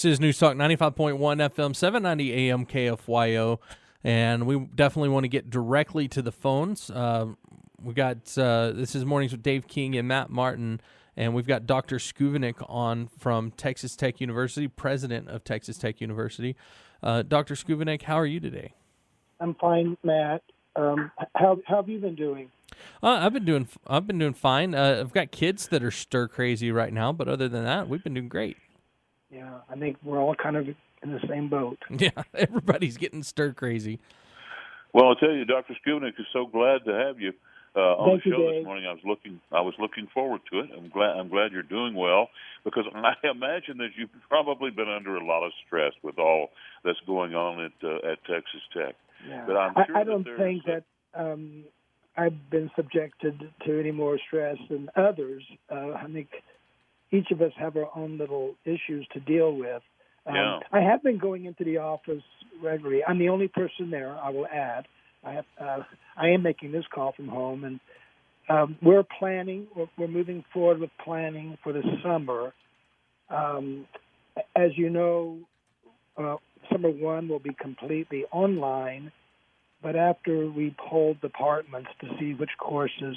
This is News Talk 95.1 FM, 790 AM KFYO, and we definitely want to get directly to the phones. We got this is Mornings with Dave King and Matt Martin, and we've got Dr. Schovanec on from Texas Tech University, president of Texas Tech University. Dr. Schovanec, how are you today? I'm fine, Matt. How have you been doing? I've been doing fine. I've got kids that are stir crazy right now, but other than that, we've been doing great. Yeah, I think we're all kind of in the same boat. Yeah, everybody's getting stir crazy. Well, I'll tell you, Dr. Schovanec is so glad to have you on the show this morning. I was looking forward to it. I'm glad you're doing well, because I imagine that you've probably been under a lot of stress with all that's going on at Texas Tech. Yeah. But I'm sure I don't think that I've been subjected to any more stress than others. I think each of us have our own little issues to deal with. I have been going into the office regularly. I'm the only person there, I will add. I am making this call from home, and we're planning. We're moving forward with planning for the summer. As you know, summer one will be completely online, but after we polled departments to see which courses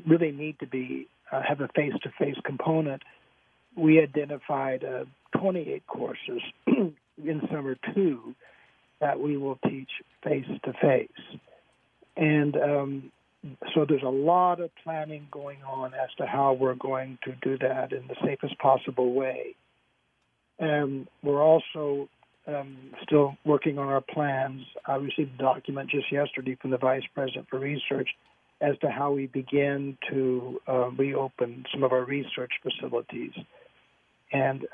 really need to be have a face-to-face component, we identified 28 courses in summer two that we will teach face-to-face. And so there's a lot of planning going on as to how we're going to do that in the safest possible way. We're also still working on our plans. I received a document just yesterday from the Vice President for Research as to how we begin to reopen some of our research facilities. And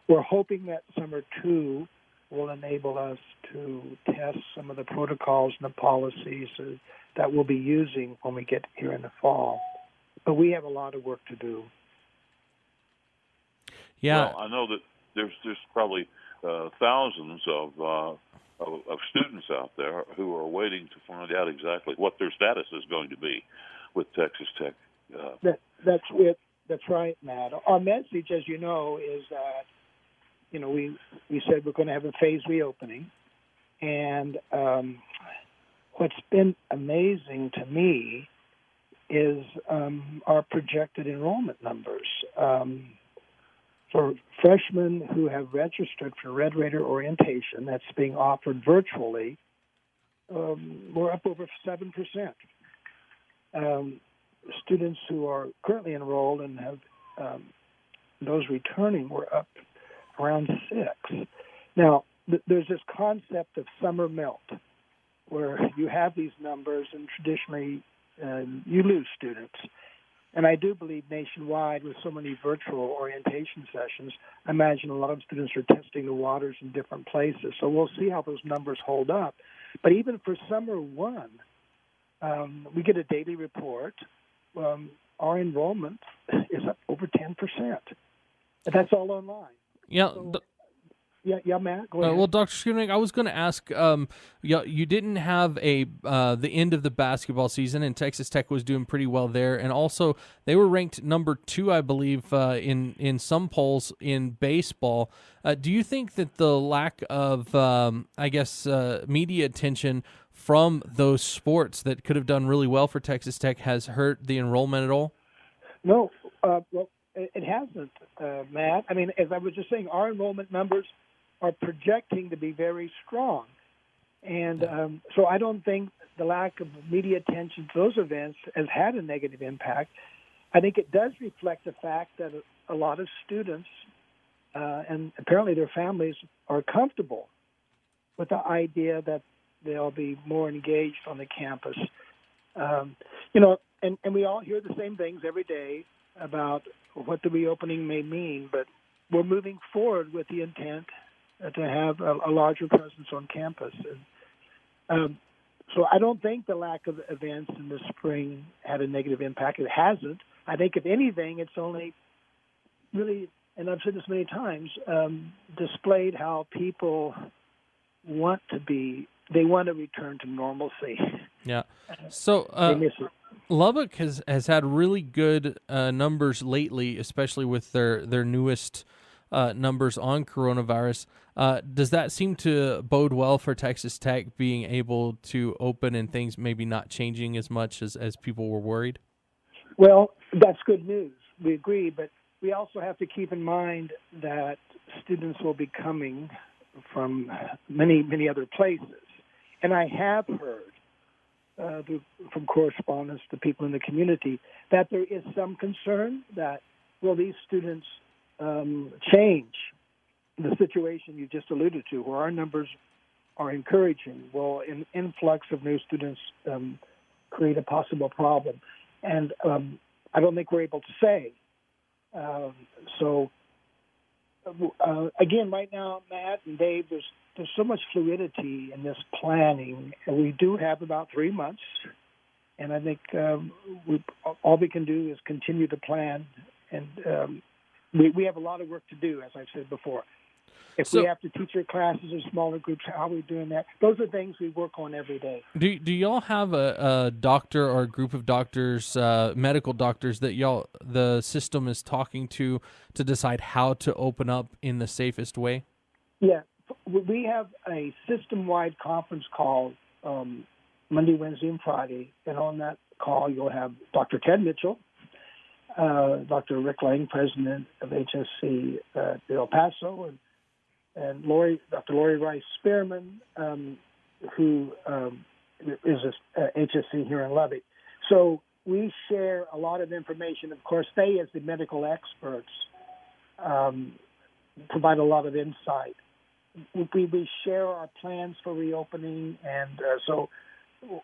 we're hoping that summer two will enable us to test some of the protocols and the policies that we'll be using when we get here in the fall. But we have a lot of work to do. Yeah. Well, I know that there's probably thousands of students out there who are waiting to find out exactly what their status is going to be with Texas Tech. That's it. That's right, Matt. Our message, as you know, is that, we said we're going to have a phased reopening. And what's been amazing to me is our projected enrollment numbers. For freshmen who have registered for Red Raider orientation, that's being offered virtually, we're up over 7%. Students who are currently enrolled and have those returning were up around 6. Now, there's this concept of summer melt, where you have these numbers and traditionally you lose students. And I do believe nationwide, with so many virtual orientation sessions, I imagine a lot of students are testing the waters in different places. So we'll see how those numbers hold up. But even for summer one, we get a daily report. Our enrollment is up over 10%. And that's all online. Yeah. So, yeah, Matt, go ahead. Well, Dr. Schovanec, I was going to ask, you didn't have the end of the basketball season, and Texas Tech was doing pretty well there, and also they were ranked number 2, I believe, in some polls in baseball. Do you think that the lack of, media attention from those sports that could have done really well for Texas Tech has hurt the enrollment at all? No, well, it hasn't, Matt. I mean, as I was just saying, our enrollment numbers are projecting to be very strong. And so I don't think the lack of media attention to those events has had a negative impact. I think it does reflect the fact that a lot of students and apparently their families are comfortable with the idea that they'll be more engaged on the campus. And we all hear the same things every day about what the reopening may mean, but we're moving forward with the intent to have a larger presence on campus. So I don't think the lack of events in the spring had a negative impact. It hasn't. I think, if anything, it's only really, and I've said this many times, displayed how people want to return to normalcy. Yeah. So they miss it. Lubbock has had really good numbers lately, especially with their newest numbers on coronavirus. Does that seem to bode well for Texas Tech being able to open and things maybe not changing as much as people were worried? Well, that's good news. We agree, but we also have to keep in mind that students will be coming from many, many other places. And I have heard from correspondents to people in the community that there is some concern that, will these students change the situation you just alluded to, where our numbers are encouraging? Will an influx of new students create a possible problem? And I don't think we're able to say. Again, right now, Matt and Dave, there's so much fluidity in this planning, and we do have about 3 months. And I think all we can do is continue to plan, and we have a lot of work to do, as I've said before. If we have to teach our classes in smaller groups, how are we doing that? Those are things we work on every day. Do y'all have a doctor or a group of doctors, medical doctors, that the system is talking to decide how to open up in the safest way? Yeah, we have a system-wide conference call Monday, Wednesday, and Friday, and on that call you'll have Dr. Ted Mitchell, Dr. Rick Lang, president of HSC El Paso, and Dr. Lori Rice Spearman, who is a HSC here in Lubbock. So we share a lot of information. Of course, they, as the medical experts, provide a lot of insight. We share our plans for reopening, and so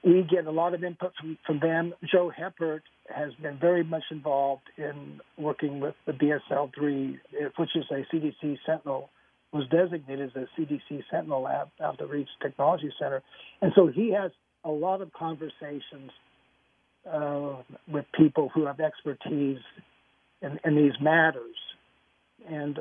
we get a lot of input from them. Joe Heppert has been very much involved in working with the BSL-3, which is a CDC Sentinel, was designated as a CDC Sentinel lab out the Reach Technology Center. And so he has a lot of conversations with people who have expertise in these matters. And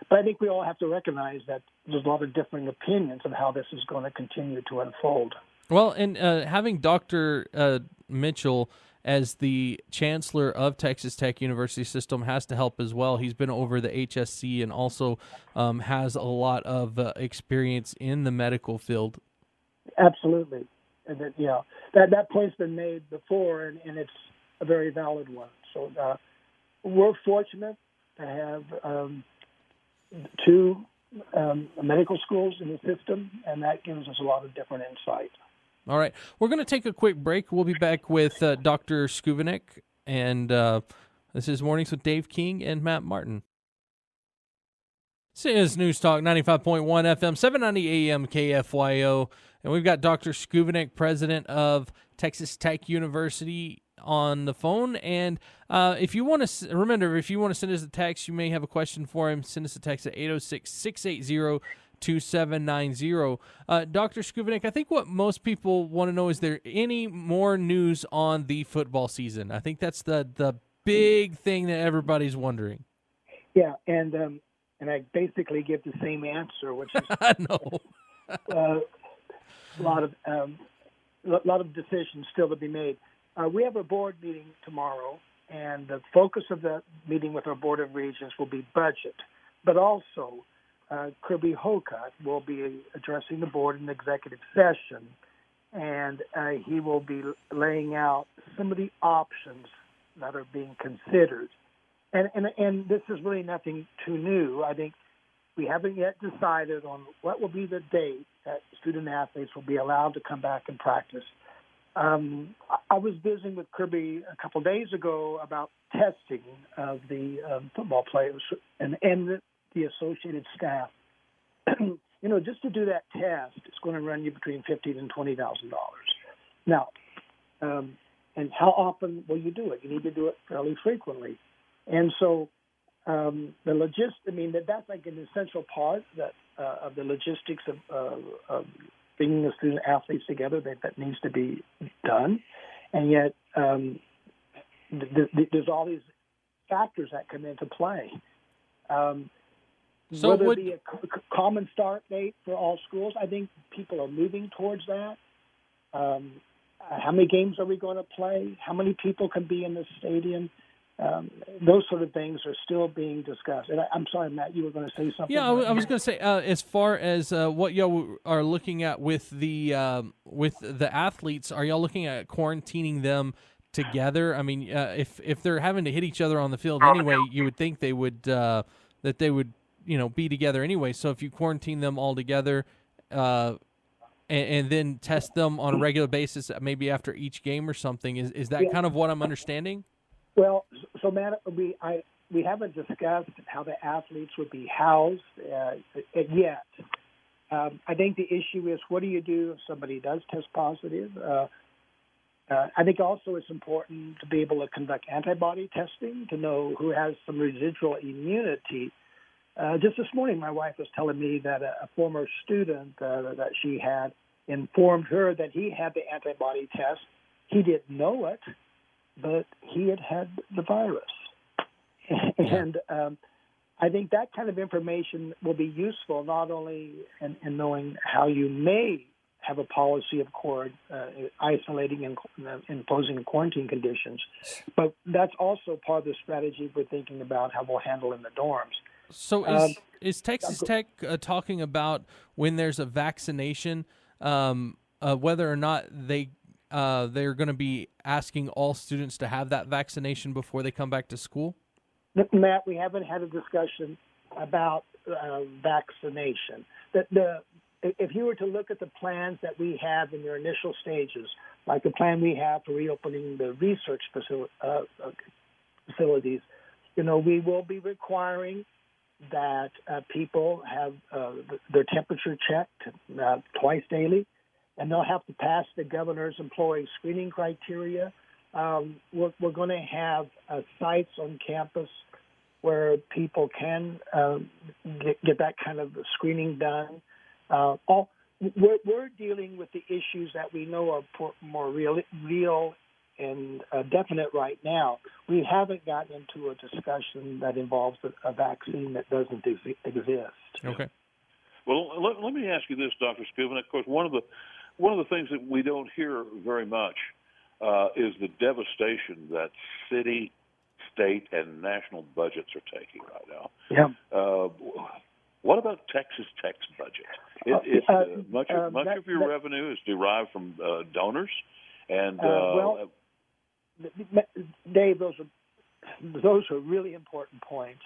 but I think we all have to recognize that there's a lot of differing opinions of how this is going to continue to unfold. Well, and having Dr. Mitchell as the chancellor of Texas Tech University System has to help as well. He's been over the HSC and also has a lot of experience in the medical field. Absolutely. And that point's been made before, and it's a very valid one. So we're fortunate to have two medical schools in the system, and that gives us a lot of different insight. All right. We're going to take a quick break. We'll be back with Dr. Schovanec, and this is Mornings with Dave King and Matt Martin. This is News Talk 95.1 FM, 790 AM KFYO, and we've got Dr. Schovanec, president of Texas Tech University, on the phone. And if you want to send us a text, you may have a question for him. Send us a text at 806-680-2790. Dr. Schovanec, I think what most people want to know, is there any more news on the football season? I think that's the big thing that everybody's wondering. Yeah, and I basically give the same answer, which is no. A lot of decisions still to be made. We have a board meeting tomorrow, and the focus of the meeting with our Board of Regents will be budget, but also Kirby Hocutt will be addressing the board in executive session, and he will be laying out some of the options that are being considered. And this is really nothing too new. I think we haven't yet decided on what will be the date that student athletes will be allowed to come back and practice. I was visiting with Kirby a couple days ago about testing of the football players and the associated staff. Just to do that test, it's going to run you between $15,000 and $20,000. Now, and how often will you do it? You need to do it fairly frequently. And so that's like an essential part of the logistics of bringing the student athletes together that needs to be done. And yet there's all these factors that come into play. So whether it be a common start date for all schools, I think people are moving towards that. How many games are we going to play? How many people can be in the stadium? Those sort of things are still being discussed. And I'm sorry, Matt, you were going to say something? Yeah, I was going to say, as far as what y'all are looking at with the athletes, are y'all looking at quarantining them together? I mean, if they're having to hit each other on the field anyway, you would think they would that they would be together anyway. So if you quarantine them all together, and then test them on a regular basis, maybe after each game or something, is that kind of what I'm understanding? Well, so Matt, we haven't discussed how the athletes would be housed yet. I think the issue is, what do you do if somebody does test positive? I think also it's important to be able to conduct antibody testing to know who has some residual immunity. Just this morning, my wife was telling me that a former student that she had informed her that he had the antibody test. He didn't know it, but he had the virus. And I think that kind of information will be useful not only in knowing how you may have a policy of isolating and imposing quarantine conditions, but that's also part of the strategy we're thinking about how we'll handle in the dorms. So is Texas Tech talking about when there's a vaccination, whether or not they're going to be asking all students to have that vaccination before they come back to school? Matt, we haven't had a discussion about vaccination. If you were to look at the plans that we have in their initial stages, like the plan we have for reopening the research facilities, we will be requiring that people have their temperature checked twice daily, and they'll have to pass the governor's employee screening criteria. We're going to have sites on campus where people can get that kind of screening done. We're dealing with the issues that we know are more real and definite right now. We haven't gotten into a discussion that involves a vaccine that doesn't exist. Okay. Well, let me ask you this, Dr. Schovanec. Of course, one of the things that we don't hear very much is the devastation that city, state, and national budgets are taking right now. Yeah. What about Texas Tech's budget? Much of your revenue is derived from donors, and Dave, those are really important points.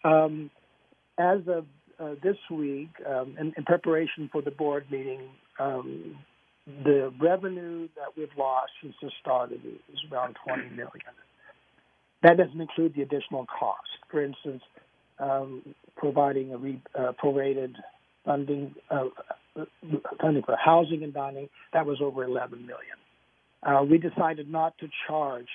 As of this week, in preparation for the board meeting, the revenue that we've lost since the start of it is around $20 million. That doesn't include the additional cost. For instance, providing a prorated funding for housing and dining, that was over $11 million. We decided not to charge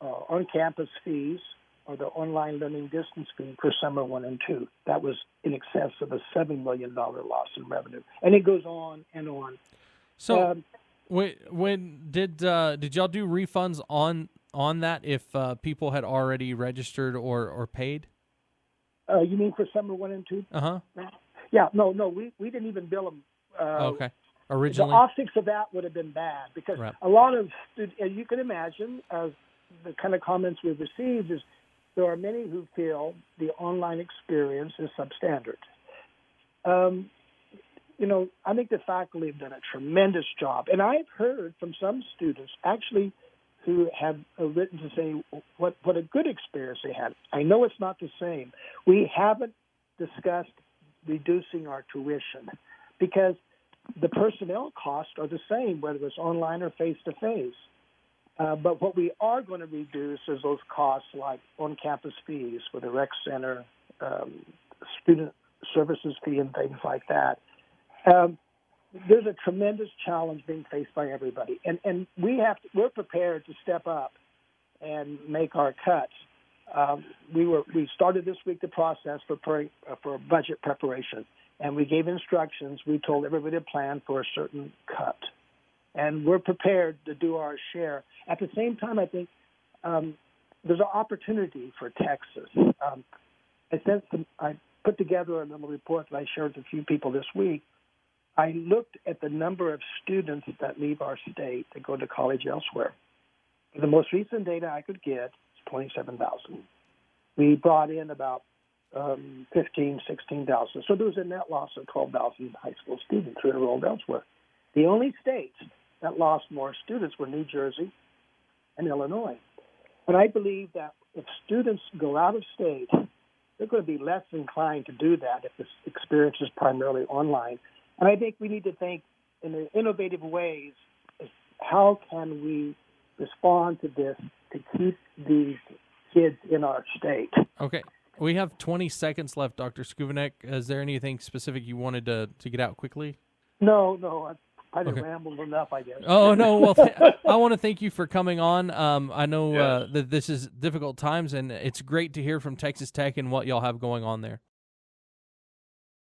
on-campus fees or the online learning distance fee for summer 1 and 2. That was in excess of a $7 million loss in revenue, and it goes on and on. So, when did y'all do refunds on that if people had already registered or paid? You mean for summer 1 and 2? Uh-huh. Yeah, no, we didn't even bill them. Okay. Originally, the optics of that would have been bad because a lot of students, as you can imagine, the kind of comments we've received is there are many who feel the online experience is substandard. I think the faculty have done a tremendous job, and I've heard from some students actually who have written to say what a good experience they had. I know it's not the same. We haven't discussed reducing our tuition because the personnel costs are the same, whether it's online or face-to-face. But what we are going to reduce is those costs like on-campus fees for the rec center, student services fee, and things like that. There's a tremendous challenge being faced by everybody, and we're prepared to step up and make our cuts. We started this week the process for budget preparation, and we gave instructions. We told everybody to plan for a certain cut, and we're prepared to do our share. At the same time, I think there's an opportunity for Texas. I put together a little report that I shared with a few people this week. I looked at the number of students that leave our state to go to college elsewhere. The most recent data I could get 27,000. We brought in about 15, 16,000. So there was a net loss of 12,000 high school students who enrolled elsewhere. The only states that lost more students were New Jersey and Illinois. And I believe that if students go out of state, they're going to be less inclined to do that if this experience is primarily online. And I think we need to think in innovative ways, how can we respond to this to keep these kids in our state? Okay. We have 20 seconds left, Dr. Schovanec. Is there anything specific you wanted to get out quickly? No. I've rambled enough, I guess. Oh, no. Well, I want to thank you for coming on. I know that this is difficult times, and it's great to hear from Texas Tech and what y'all have going on there.